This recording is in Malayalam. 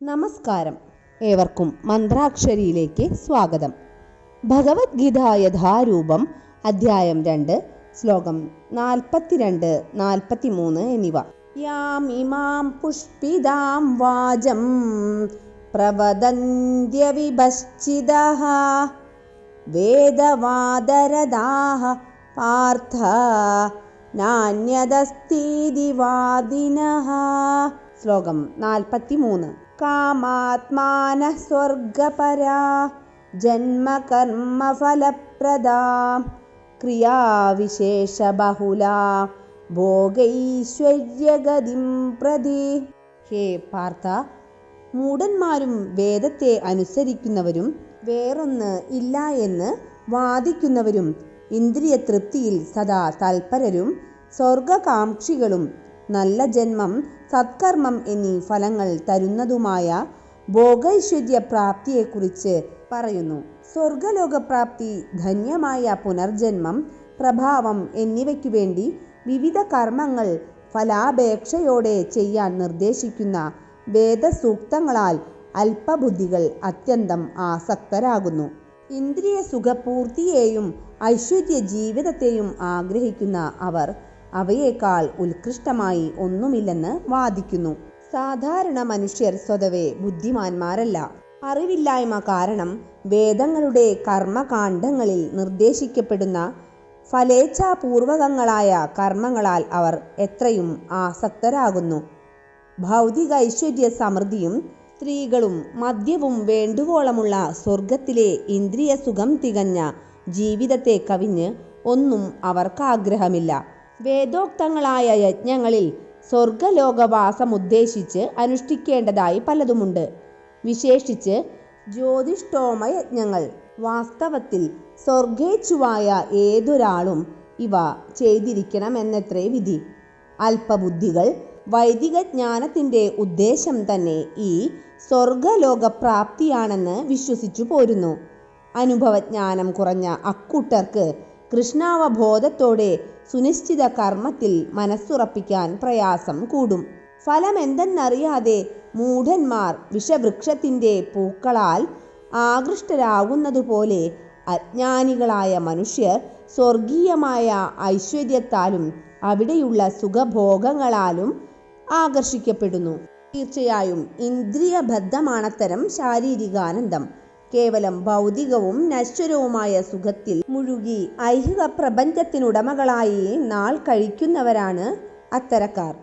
നമസ്കാരം. ഏവർക്കും മന്ത്രാക്ഷരിയിലേക്ക് സ്വാഗതം. ഭഗവത്ഗീത യഥാരൂപം അധ്യായം 2 ശ്ലോകം 42-43 എന്നിവ. യാമിമാം പുഷ്പിതാം വാചം പ്രവദന്ത്യ വിഭശ്ചിതഃ വേദവാദരദാഃ പാർത്ഥ നാന്യദസ്തീതി വാദിനഃ. ശ്ലോകം 43. കാമാത്മാനഃ സ്വർഗപരാ ജന്മകർമ്മഫലപ്രദാ ക്രിയാവിശേഷബഹുലാ ഭോഗൈശ്വര്യഗതിം പ്രതി. ഹേ പാർത്ഥ, മൂഢന്മാരും വേദത്തെ അനുസരിക്കുന്നവരും വേറൊന്ന് ഇല്ല എന്ന് വാദിക്കുന്നവരും ഇന്ദ്രിയ തൃപ്തിയിൽ സദാ തൽപരരും സ്വർഗകാംക്ഷികളും നല്ല ജന്മം, സത്കർമ്മം എന്നീ ഫലങ്ങൾ തരുന്നതുമായ ഭോഗൈശ്വര്യ പ്രാപ്തിയെക്കുറിച്ച് പറയുന്നു. സ്വർഗലോകപ്രാപ്തി, ധന്യമായ പുനർജന്മം, പ്രഭാവം എന്നിവയ്ക്കു വേണ്ടി വിവിധ കർമ്മങ്ങൾ ഫലാപേക്ഷയോടെ ചെയ്യാൻ നിർദ്ദേശിക്കുന്ന വേദസൂക്തങ്ങളാൽ അല്പബുദ്ധികൾ അത്യന്തം ആസക്തരാകുന്നു. ഇന്ദ്രിയ സുഖപൂർത്തിയെയും ഐശ്വര്യ ജീവിതത്തെയും ആഗ്രഹിക്കുന്ന അവർ അവയേക്കാൾ ഉത്കൃഷ്ടമായി ഒന്നുമില്ലെന്ന് വാദിക്കുന്നു. സാധാരണ മനുഷ്യർ സ്വതവേ ബുദ്ധിമാന്മാരല്ല. അറിവില്ലായ്മ കാരണം വേദങ്ങളുടെ കർമ്മകാണ്ഡങ്ങളിൽ നിർദ്ദേശിക്കപ്പെടുന്ന ഫലേച്ഛാപൂർവകങ്ങളായ കർമ്മങ്ങളാൽ അവർ എത്രയും ആസക്തരാകുന്നു. ഭൗതിക ഐശ്വര്യ സമൃദ്ധിയും സ്ത്രീകളും മദ്യവും വേണ്ടുവോളമുള്ള സ്വർഗത്തിലെ ഇന്ദ്രിയ സുഖം തികഞ്ഞ ജീവിതത്തെ കവിഞ്ഞ് ഒന്നും അവർക്കാഗ്രഹമില്ല. വേദോക്തങ്ങളായ യജ്ഞങ്ങളിൽ സ്വർഗലോകവാസമുദ്ദേശിച്ച് അനുഷ്ഠിക്കേണ്ടതായി പലതുമുണ്ട്. വിശേഷിച്ച് ജ്യോതിഷ്ഠോമ യജ്ഞങ്ങൾ. വാസ്തവത്തിൽ സ്വർഗേച്ഛുവായ ഏതൊരാളും ഇവ ചെയ്തിരിക്കണമെന്നത്രേ വിധി. അല്പബുദ്ധികൾ വൈദിക ജ്ഞാനത്തിൻ്റെ ഉദ്ദേശം തന്നെ ഈ സ്വർഗലോകപ്രാപ്തിയാണെന്ന് വിശ്വസിച്ചു പോരുന്നു. അനുഭവജ്ഞാനം കുറഞ്ഞ അക്കൂട്ടർക്ക് കൃഷ്ണാവബോധത്തോടെ സുനിശ്ചിത കർമ്മത്തിൽ മനസ്സുറപ്പിക്കാൻ പ്രയാസം കൂടും. ഫലമെന്തെന്നറിയാതെ മൂഢന്മാർ വിഷവൃക്ഷത്തിൻ്റെ പൂക്കളാൽ ആകൃഷ്ടരാകുന്നതുപോലെ അജ്ഞാനികളായ മനുഷ്യർ സ്വർഗീയമായ ഐശ്വര്യത്താലും അവിടെയുള്ള സുഖഭോഗങ്ങളാലും ആകർഷിക്കപ്പെടുന്നു. തീർച്ചയായും ഇന്ദ്രിയബദ്ധമാണത്തരം ശാരീരികാനന്ദം. കേവലം ഭൗതികവും നശ്വരവുമായ സുഖത്തിൽ മുഴുകി ഐഹിക പ്രപഞ്ചത്തിനുടമകളായി നാൾ കഴിക്കുന്നവരാണ് അത്തരക്കാർ.